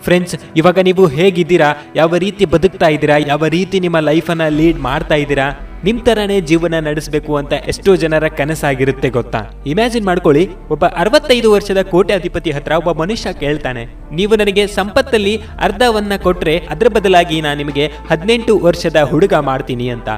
Friends, ಇವಾಗ ನೀವು ಹೇಗಿದ್ದೀರಾ, ಯಾವ ರೀತಿ ಬದುಕ್ತಾ ಇದ್ದೀರಾ, ಯಾವ ರೀತಿ ನಿಮ್ಮ ಲೈಫನ್ನು ಲೀಡ್ ಮಾಡ್ತಾ ಇದ್ದೀರಾ, ನಿಮ್ ತರಾನೇ ಜೀವನ ನಡೆಸಬೇಕು ಅಂತ ಎಷ್ಟೋ ಜನರ ಕನಸಾಗಿರುತ್ತೆ ಗೊತ್ತಾ. ಇಮ್ಯಾಜಿನ್ ಮಾಡ್ಕೊಳ್ಳಿ, ಒಬ್ಬ 65 ವರ್ಷದ ಕೋಟ್ಯಾಧಿಪತಿ ಹತ್ರ ಒಬ್ಬ ಮನುಷ್ಯ ಕೇಳ್ತಾನೆ, ನೀವು ನನಗೆ ಸಂಪತ್ತಲ್ಲಿ ಅರ್ಧವನ್ನ ಕೊಟ್ರೆ ಅದರ ಬದಲಾಗಿ ನಾನು ನಿಮಗೆ 18 ವರ್ಷದ ಹುಡುಗ ಮಾಡ್ತೀನಿ ಅಂತ.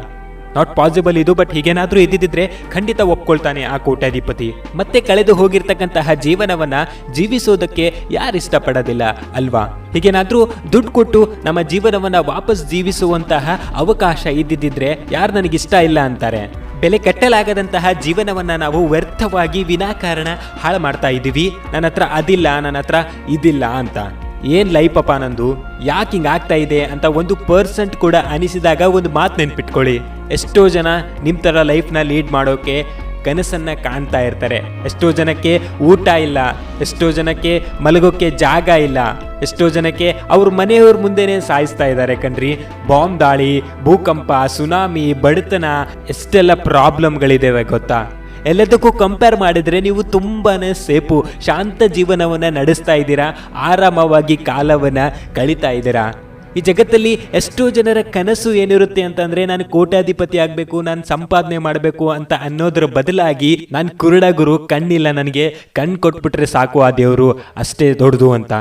ನಾಟ್ ಪಾಸಿಬಲ್ ಇದು, ಬಟ್ ಹೀಗೇನಾದ್ರೂ ಇದ್ದಿದ್ರೆ ಖಂಡಿತ ಒಪ್ಕೊಳ್ತಾನೆ ಆ ಕೋಟ್ಯಾಧಿಪತಿ. ಮತ್ತೆ ಕಳೆದು ಹೋಗಿರ್ತಕ್ಕಂತಹ ಜೀವನವನ್ನ ಜೀವಿಸೋದಕ್ಕೆ ಯಾರು ಇಷ್ಟಪಡೋದಿಲ್ಲ ಅಲ್ವಾ. ಹೀಗೇನಾದ್ರೂ ದುಡ್ಡು ಕೊಟ್ಟು ನಮ್ಮ ಜೀವನವನ್ನ ವಾಪಸ್ ಜೀವಿಸುವಂತಹ ಅವಕಾಶ ಇದ್ದಿದ್ರೆ ಯಾರು ನನಗಿಷ್ಟ ಇಲ್ಲ ಅಂತಾರೆ. ಬೆಲೆ ಕಟ್ಟಲಾಗದಂತಹ ಜೀವನವನ್ನ ನಾವು ವ್ಯರ್ಥವಾಗಿ ವಿನಾಕಾರಣ ಹಾಳು ಮಾಡ್ತಾ ಇದ್ದೀವಿ. ನನ್ನ ಹತ್ರ ಅದಿಲ್ಲ, ನನ್ನ ಹತ್ರ ಇದಿಲ್ಲ ಅಂತ. ಏನ್ ಲೈಫ್ ಅಪ್ಪ ನಂದು, ಯಾಕೆ ಹಿಂಗೆ ಆಗ್ತಾ ಇದೆ ಅಂತ 1% ಕೂಡ ಅನಿಸಿದಾಗ ಒಂದು ಮಾತು ನೆನ್ಪಿಟ್ಕೊಳ್ಳಿ, ಎಷ್ಟೋ ಜನ ನಿಮ್ಮ ಥರ ಲೈಫ್ನ ಲೀಡ್ ಮಾಡೋಕೆ ಕನಸನ್ನು ಕಾಣ್ತಾ ಇರ್ತಾರೆ. ಎಷ್ಟೋ ಜನಕ್ಕೆ ಊಟ ಇಲ್ಲ, ಎಷ್ಟೋ ಜನಕ್ಕೆ ಮಲಗೋಕ್ಕೆ ಜಾಗ ಇಲ್ಲ, ಎಷ್ಟೋ ಜನಕ್ಕೆ ಅವ್ರ ಮನೆಯವ್ರ ಮುಂದೆನೇ ಸಾಯಿಸ್ತಾ ಇದ್ದಾರೆ ಕಣ್ರಿ. ಬಾಂಬ್ ದಾಳಿ, ಭೂಕಂಪ, ಸುನಾಮಿ, ಬಡತನ, ಎಷ್ಟೆಲ್ಲ ಪ್ರಾಬ್ಲಮ್ಗಳಿದ್ದೇವೆ ಗೊತ್ತಾ. ಎಲ್ಲದಕ್ಕೂ ಕಂಪೇರ್ ಮಾಡಿದರೆ ನೀವು ತುಂಬಾನೇ ಸೇಫು, ಶಾಂತ ಜೀವನವನ್ನು ನಡೆಸ್ತಾ ಇದ್ದೀರಾ, ಆರಾಮವಾಗಿ ಕಾಲವನ್ನು ಕಳೀತಾ ಇದ್ದೀರಾ. ಈ ಜಗತ್ತಲ್ಲಿ ಎಷ್ಟೋ ಜನರ ಕನಸು ಏನಿರುತ್ತೆ ಅಂತಂದ್ರೆ, ನಾನು ಕೋಟ್ಯಾಧಿಪತಿ ಆಗಬೇಕು, ನಾನು ಸಂಪಾದನೆ ಮಾಡಬೇಕು ಅಂತ ಅನ್ನೋದ್ರ ಬದಲಾಗಿ, ನಾನು ಕುರುಡ ಗುರು, ಕಣ್ಣಿಲ್ಲ, ನನಗೆ ಕಣ್ಣು ಕೊಟ್ಬಿಟ್ರೆ ಸಾಕು ಆ ದೇವರು, ಅಷ್ಟೇ ದೊಡ್ಡದು ಅಂತ.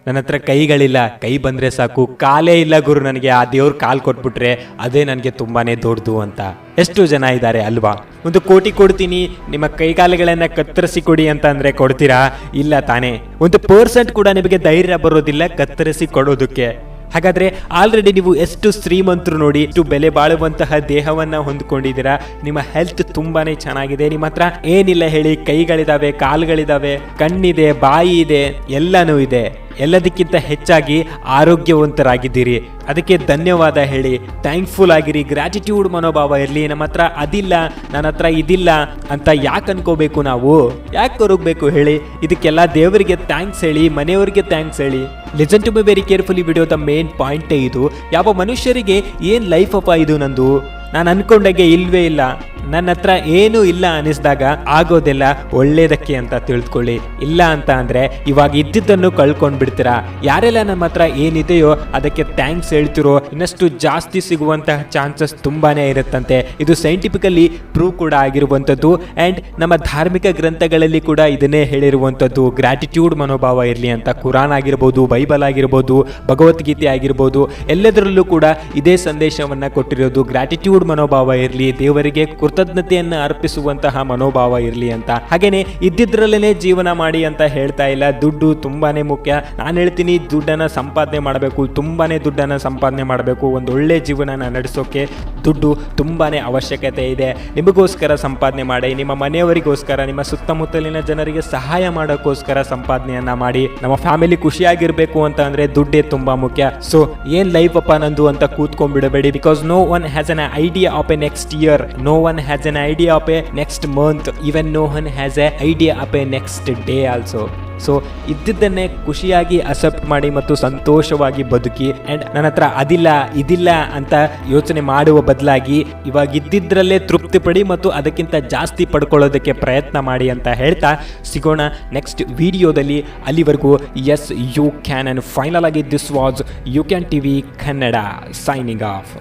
ನನ್ನ ಹತ್ರ ಕೈಗಳಿಲ್ಲ, ಕೈ ಬಂದರೆ ಸಾಕು, ಕಾಲೇ ಇಲ್ಲ ಗುರು ನನಗೆ, ಆ ದೇವ್ರ ಕಾಲು ಕೊಟ್ಬಿಟ್ರೆ ಅದೇ ನನಗೆ ತುಂಬಾನೇ ದೊಡ್ಡದು ಅಂತ. ಎಷ್ಟು ಜನ ಇದ್ದಾರೆ ಅಲ್ವಾ. 1 ಕೋಟಿ ಕೊಡ್ತೀನಿ, ನಿಮ್ಮ ಕೈಕಾಲುಗಳನ್ನು ಕತ್ತರಿಸಿ ಕೊಡಿ ಅಂತ ಅಂದರೆ ಕೊಡ್ತೀರಾ? ಇಲ್ಲ ತಾನೇ. 1% ಕೂಡ ನಿಮಗೆ ಧೈರ್ಯ ಬರೋದಿಲ್ಲ ಕತ್ತರಿಸಿ ಕೊಡೋದಕ್ಕೆ. ಹಾಗಾದ್ರೆ ಆಲ್ರೆಡಿ ನೀವು ಎಷ್ಟು ಶ್ರೀಮಂತರು ನೋಡಿ, ಎಷ್ಟು ಬೆಲೆ ಬಾಳುವಂತಹ ದೇಹವನ್ನ ಹೊಂದ್ಕೊಂಡಿದ್ದೀರಾ, ನಿಮ್ಮ ಹೆಲ್ತ್ ತುಂಬಾನೇ ಚೆನ್ನಾಗಿದೆ, ನಿಮ್ಮ ಹತ್ರ ಏನಿಲ್ಲ ಹೇಳಿ, ಕೈಗಳಿದಾವೆ, ಕಾಲುಗಳಿದಾವೆ, ಕಣ್ಣಿದೆ, ಬಾಯಿ ಇದೆ, ಎಲ್ಲನೂ ಇದೆ. ಎಲ್ಲದಕ್ಕಿಂತ ಹೆಚ್ಚಾಗಿ ಆರೋಗ್ಯವಂತರಾಗಿದ್ದೀರಿ. ಅದಕ್ಕೆ ಧನ್ಯವಾದ ಹೇಳಿ, ಥ್ಯಾಂಕ್ಫುಲ್ ಆಗಿರಿ, ಗ್ರ್ಯಾಟಿಟ್ಯೂಡ್ ಮನೋಭಾವ ಇರಲಿ. ನಮ್ಮ ಹತ್ರ ಅದಿಲ್ಲ, ನನ್ನ ಹತ್ರ ಇದಿಲ್ಲ ಅಂತ ಯಾಕೆ ಅನ್ಕೋಬೇಕು ನಾವು, ಯಾಕೆ ಕೊರಗಬೇಕು ಹೇಳಿ. ಇದಕ್ಕೆಲ್ಲ ದೇವರಿಗೆ ಥ್ಯಾಂಕ್ಸ್ ಹೇಳಿ, ಮನೆಯವರಿಗೆ ಥ್ಯಾಂಕ್ಸ್ ಹೇಳಿ. Listen to me very carefully video. The main ಪಾಯಿಂಟೇ ಇದು. ಯಾವ ಮನುಷ್ಯರಿಗೆ ಏನ್ ಲೈಫ್ ಅಪ್ಪ ಇದು ನಂದು, ನಾನು ಅನ್ಕೊಂಡಾಗೆ ಇಲ್ವೇ ಇಲ್ಲ, ನನ್ನ ಹತ್ರ ಏನೂ ಇಲ್ಲ ಅನಿಸಿದಾಗ ಆಗೋದೆಲ್ಲ ಒಳ್ಳೇದಕ್ಕೆ ಅಂತ ತಿಳ್ಕೊಳ್ಳಿ. ಇಲ್ಲ ಅಂತ ಅಂದ್ರೆ ಇವಾಗ ಇದ್ದಿದ್ದನ್ನು ಕಳ್ಕೊಂಡ್ ಬಿಡ್ತೀರಾ. ಯಾರೆಲ್ಲ ನಮ್ಮ ಹತ್ರ ಏನಿದೆಯೋ ಅದಕ್ಕೆ ಥ್ಯಾಂಕ್ಸ್ ಹೇಳ್ತಿರೋ ಇನ್ನಷ್ಟು ಜಾಸ್ತಿ ಸಿಗುವಂತಹ ಚಾನ್ಸಸ್ ತುಂಬಾನೇ ಇರುತ್ತಂತೆ. ಇದು ಸೈಂಟಿಫಿಕಲಿ ಪ್ರೂವ್ ಕೂಡ ಆಗಿರುವಂಥದ್ದು. ಅಂಡ್ ನಮ್ಮ ಧಾರ್ಮಿಕ ಗ್ರಂಥಗಳಲ್ಲಿ ಕೂಡ ಇದನ್ನೇ ಹೇಳಿರುವಂಥದ್ದು, ಗ್ರ್ಯಾಟಿಟ್ಯೂಡ್ ಮನೋಭಾವ ಇರಲಿ ಅಂತ. ಕುರಾನ್ ಆಗಿರ್ಬೋದು, ಬೈಬಲ್ ಆಗಿರ್ಬೋದು, ಭಗವದ್ಗೀತೆ ಆಗಿರ್ಬೋದು, ಎಲ್ಲದರಲ್ಲೂ ಕೂಡ ಇದೇ ಸಂದೇಶವನ್ನ ಕೊಟ್ಟಿರೋದು. ಗ್ರ್ಯಾಟಿಟ್ಯೂಡ್ ಮನೋಭಾವ ಇರಲಿ, ದೇವರಿಗೆ ಕೃತಜ್ಞತೆಯನ್ನ ಅರ್ಪಿಸುವಂತಹ ಮನೋಭಾವ ಇರಲಿ ಅಂತ. ಹಾಗೇನೆ ಇದ್ದಿದ್ರಲ್ಲೇನೆ ಜೀವನ ಮಾಡಿ ಅಂತ ಹೇಳ್ತಾ ಇಲ್ಲ. ದುಡ್ಡು ತುಂಬಾನೇ ಮುಖ್ಯ. ನಾನು ಹೇಳ್ತೀನಿ, ದುಡ್ಡನ್ನ ಸಂಪಾದನೆ ಮಾಡಬೇಕು, ತುಂಬಾನೇ ದುಡ್ಡನ್ನ ಸಂಪಾದನೆ ಮಾಡಬೇಕು. ಒಂದು ಒಳ್ಳೆ ಜೀವನನ ನಡೆಸೋಕೆ ದುಡ್ಡು ತುಂಬಾನೇ ಅವಶ್ಯಕತೆ ಇದೆ. ನಿಮಗೋಸ್ಕರ ಸಂಪಾದನೆ ಮಾಡಿ, ನಿಮ್ಮ ಮನೆಯವರಿಗೋಸ್ಕರ, ನಿಮ್ಮ ಸುತ್ತಮುತ್ತಲಿನ ಜನರಿಗೆ ಸಹಾಯ ಮಾಡೋಕ್ಕೋಸ್ಕರ ಸಂಪಾದನೆಯನ್ನ ಮಾಡಿ. ನಮ್ಮ ಫ್ಯಾಮಿಲಿ ಖುಷಿಯಾಗಿರ್ಬೇಕು ಅಂತ ಅಂದ್ರೆ ದುಡ್ಡೇ ತುಂಬಾ ಮುಖ್ಯ. ಸೊ ಏನ್ ಲೈಫ್ ಅಪ್ಪ ನಂದು ಅಂತ ಕೂತ್ಕೊಂಡ್ಬಿಡಬೇಡಿ. Because no one has an idea of a next year, no one has an idea of a next month, even no one has an idea of a next day also. So ಇದ್ದಿದ್ದನ್ನೇ ಖುಷಿಯಾಗಿ accept ಮಾಡಿ ಮತ್ತು ಸಂತೋಷವಾಗಿ ಬದುಕಿ. And ನನ್ನ ಹತ್ರ ಅದಿಲ್ಲ ಇದಿಲ್ಲ ಅಂತ ಯೋಚನೆ ಮಾಡುವ ಬದಲಾಗಿ ಇವಾಗ ಇದ್ದಿದ್ರಲ್ಲೇ ತೃಪ್ತಿ ಪಡಿ ಮತ್ತು ಅದಕ್ಕಿಂತ ಜಾಸ್ತಿ ಪಡ್ಕೊಳ್ಳೋದಕ್ಕೆ ಪ್ರಯತ್ನ ಮಾಡಿ ಅಂತ ಹೇಳ್ತಾ ಸಿಗೋಣ ನೆಕ್ಸ್ಟ್ ವಿಡಿಯೋದಲ್ಲಿ. ಅಲ್ಲಿವರೆಗೂ yes you can. And final ಆಗಿ this was you can TV Kannada signing of.